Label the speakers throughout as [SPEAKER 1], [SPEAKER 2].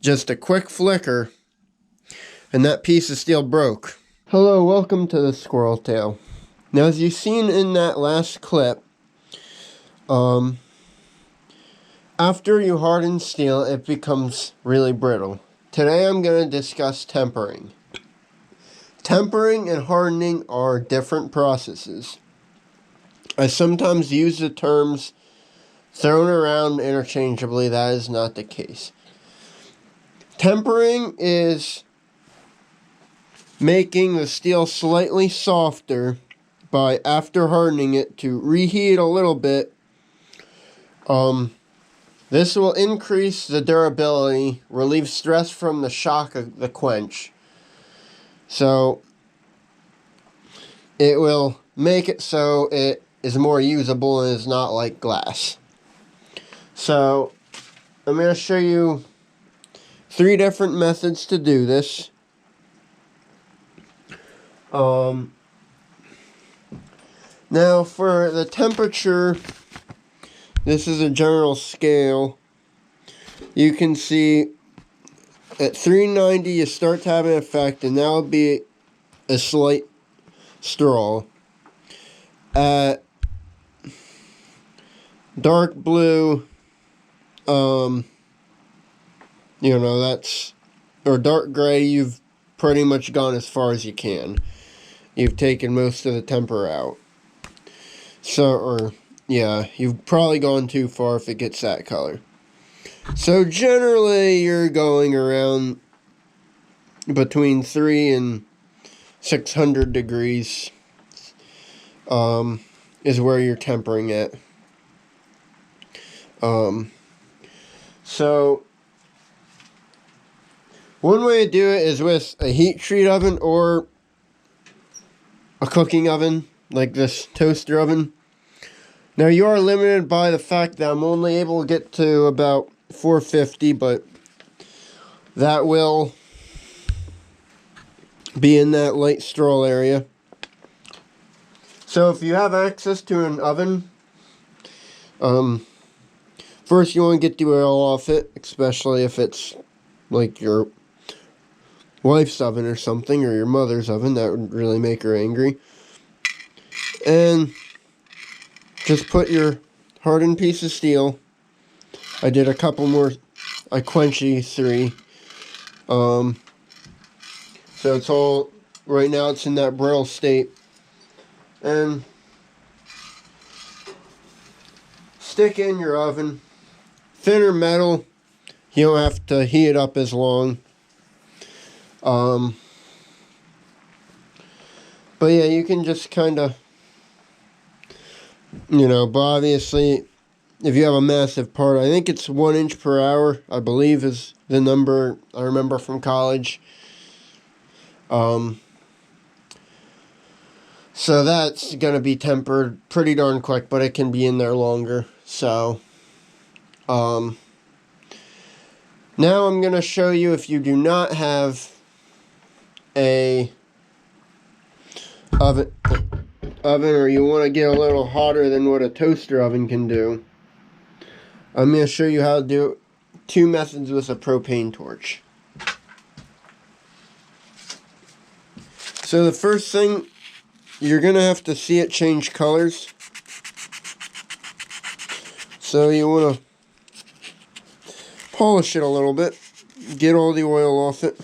[SPEAKER 1] just a quick flicker, and that piece of steel broke. Hello, welcome to the squirrel tail. Now, as you've seen in that last clip, after you harden steel, it becomes really brittle. Today I'm going to discuss tempering. Tempering and hardening are different processes. I sometimes use the terms thrown around interchangeably. That is not the case. Tempering is making the steel slightly softer by, after hardening it, to reheat a little bit. This will increase the durability, relieve stress from the shock of the quench. So it will make it so it is more usable and is not like glass. So I'm going to show you 3 different methods to do this. Now for the temperature, this is a general scale. You can see at 390 you start to have an effect, and that would be a slight straw. At dark blue, or dark gray, you've pretty much gone as far as you can. You've taken most of the temper out. You've probably gone too far if it gets that color. So generally, you're going around between 300 and 600 degrees is where you're tempering at. So one way to do it is with a heat treat oven or a cooking oven, like this toaster oven. Now, you are limited by the fact that I'm only able to get to about 450, but that will be in that light straw area. So if you have access to an oven, first you want to get the oil off it, especially if it's like your wife's oven or something, or your mother's oven. That would really make her angry. And just put your hardened piece of steel. I did a couple more. I quenched 3. So it's all, right now it's in that brittle state. And stick in your oven. Thinner metal, you don't have to heat it up as long. But yeah, you can just kind of, but obviously, if you have a massive part, I think it's 1 inch per hour, I believe is the number I remember from college. So that's going to be tempered pretty darn quick, but it can be in there longer. So, now I'm going to show you, if you do not have a oven, or you want to get a little hotter than what a toaster oven can do, I'm going to show you how to do 2 methods with a propane torch. So the first thing, you're going to have to see it change colors. So you want to polish it a little bit, get all the oil off it.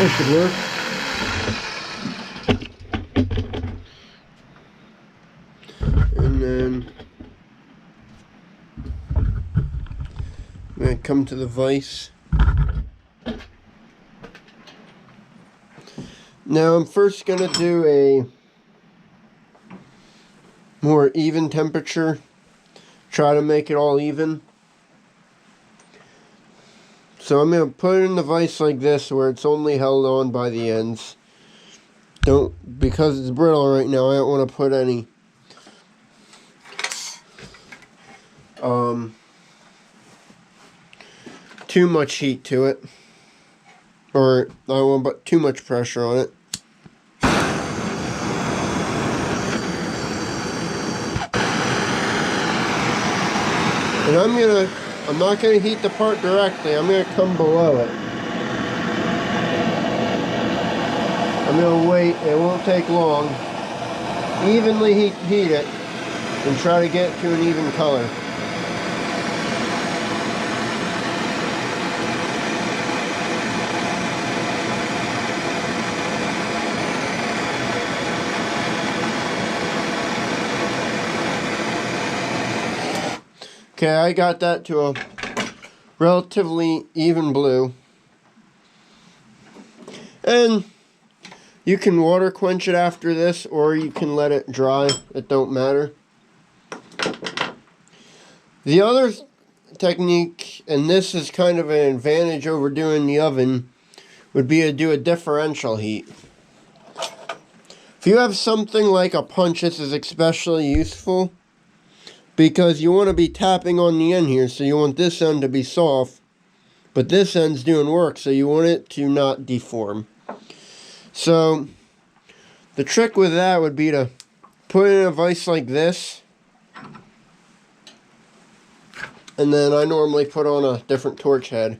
[SPEAKER 1] That should work. going to come to the vise. Now I'm first going to do a more even temperature. Try to make it all even. So I'm going to put it in the vise like this where it's only held on by the ends. Because it's brittle right now, I don't want to put any too much heat to it. Or I don't want to put too much pressure on it. And I'm not going to heat the part directly. I'm going to come below it. I'm going to wait. It won't take long. Evenly heat it and try to get to an even color. Okay, I got that to a relatively even blue. And you can water quench it after this, or you can let it dry. It don't matter. The other technique, and this is kind of an advantage over doing the oven, would be to do a differential heat. If you have something like a punch, this is especially useful, because you want to be tapping on the end here, so you want this end to be soft, but this end's doing work, so you want it to not deform. So the trick with that would be to put it in a vise like this, and then I normally put on a different torch head.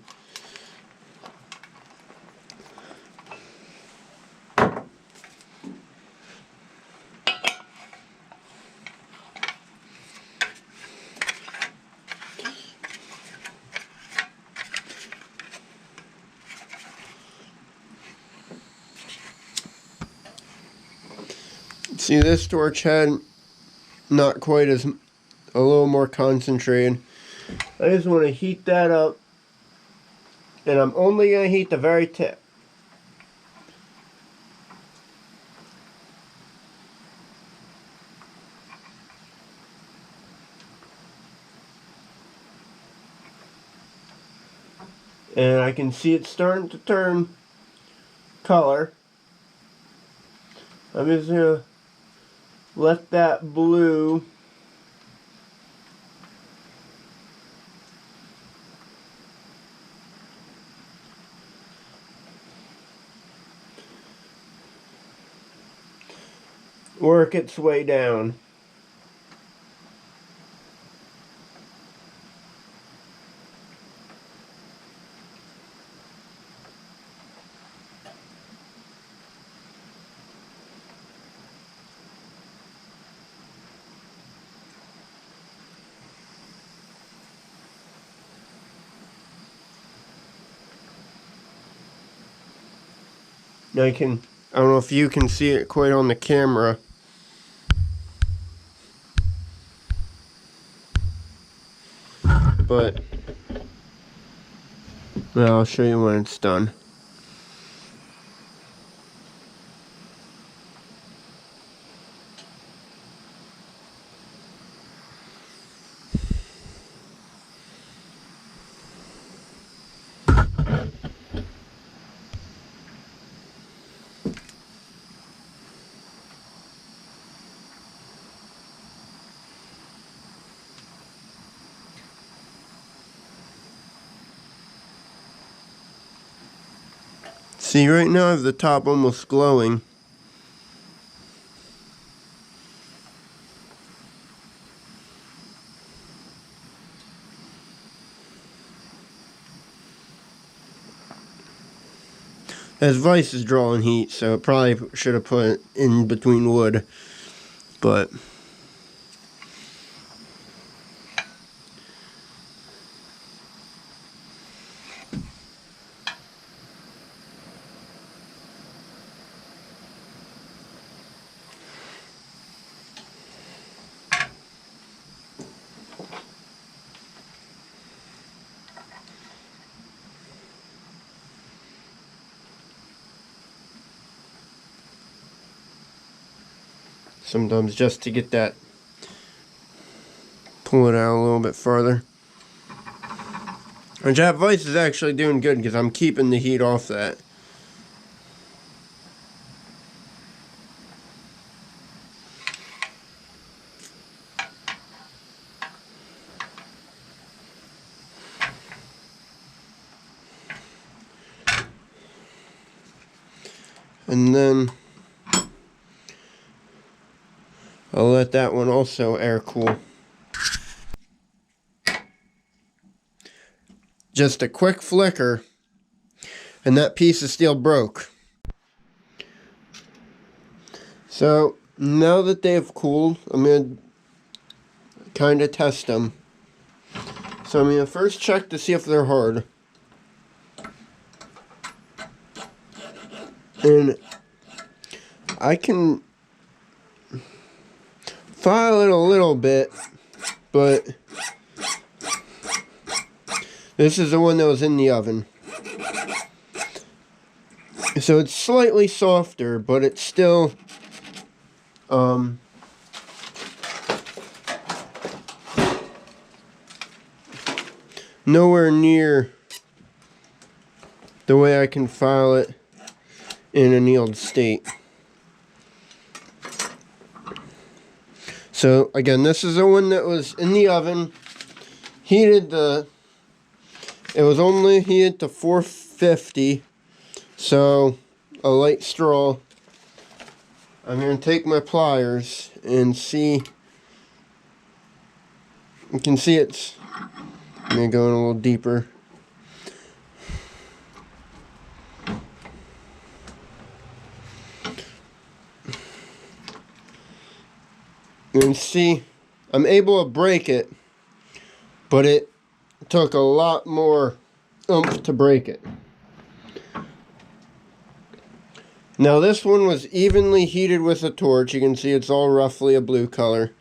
[SPEAKER 1] See, this torch head, not quite as, a little more concentrated. I just want to heat that up, and I'm only going to heat the very tip. And I can see it starting to turn color. I'm just going to let that blue work its way down. I don't know if you can see it quite on the camera. But well, I'll show you when it's done. See, right now I have the top almost glowing. This vise is drawing heat, so it probably should have put it in between wood. But sometimes just to get that, pull it out a little bit farther. And that vise is actually doing good because I'm keeping the heat off that. And then I'll let that one also air cool. Just a quick flicker, and that piece of steel broke. So now that they've cooled, I'm going to kind of test them. So I'm going to first check to see if they're hard. And I can file it a little bit, but this is the one that was in the oven. So it's slightly softer, but it's still nowhere near the way I can file it in an annealed state. So again, this is the one that was in the oven, heated it was only heated to 450, so a light straw. I'm going to take my pliers and see, you can see it's, I'm going to go in a little deeper. You can see I'm able to break it, but it took a lot more oomph to break it. Now this one was evenly heated with a torch. You can see it's all roughly a blue color.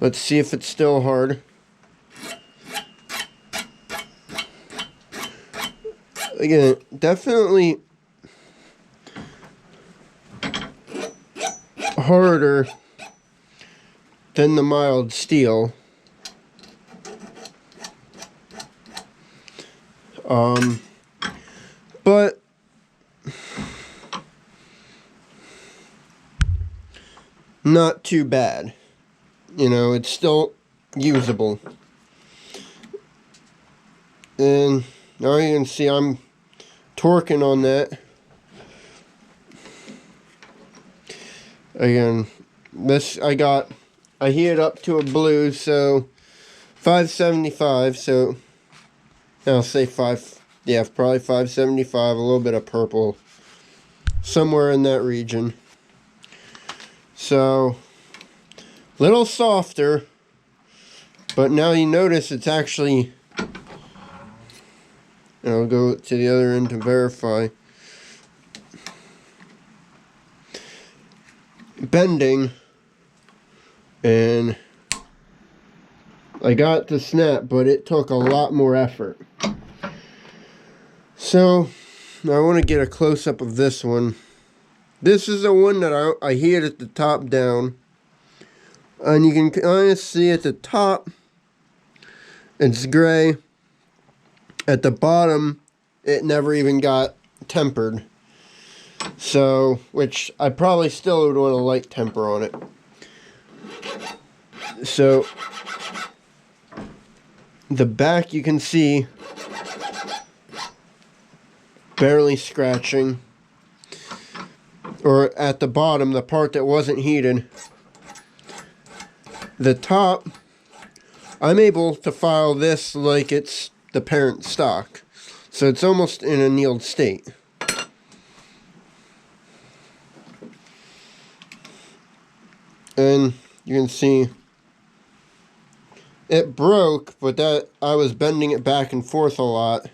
[SPEAKER 1] Let's see if it's still hard. Again, definitely harder than the mild steel. But not too bad. You know, it's still usable. And now you can see I'm torquing on that. Again, this I heated up to a blue, so 575, so I'll say probably 575, a little bit of purple, somewhere in that region. So, little softer, but now you notice it's actually, and I'll go to the other end to verify, bending, and I got the snap, but it took a lot more effort. So, now I want to get a close-up of this one. This is the one that I heated at the top down. And you can kind of see at the top, it's gray. At the bottom, it never even got tempered. So, which I probably still would want a light temper on it. So, the back you can see barely scratching. Or at the bottom, the part that wasn't heated. The top, I'm able to file this like it's the parent stock. So it's almost in a annealed state. And you can see it broke, but that I was bending it back and forth a lot.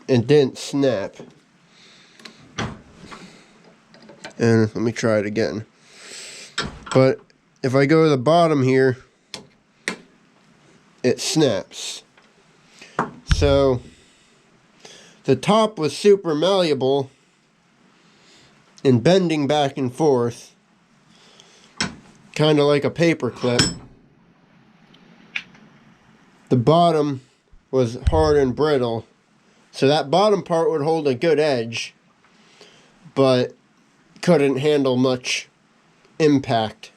[SPEAKER 1] And didn't snap. And let me try it again. But if I go to the bottom here, it snaps. So the top was super malleable, and bending back and forth, kind of like a paper clip. The bottom was hard and brittle, so that bottom part would hold a good edge, but couldn't handle much impact.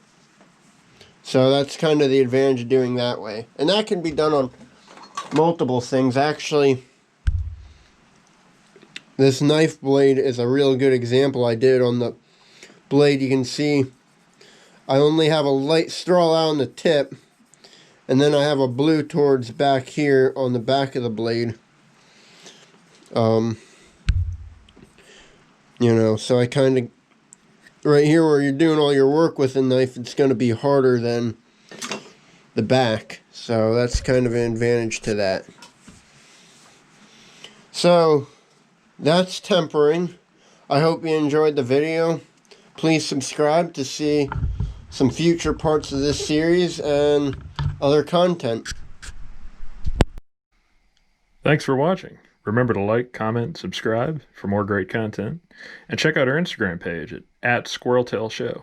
[SPEAKER 1] So that's kind of the advantage of doing that way. And that can be done on multiple things. Actually, this knife blade is a real good example. I did on the blade. You can see I only have a light straw out on the tip, and then I have a blue towards back here on the back of the blade. You know, so I kind of, right here where you're doing all your work with a knife, it's going to be harder than the back. So that's kind of an advantage to that. So that's tempering. I hope you enjoyed the video. Please subscribe to see some future parts of this series and other content.
[SPEAKER 2] Thanks for watching. Remember to like, comment, subscribe for more great content, and check out our Instagram page at @SquirrelTailShow.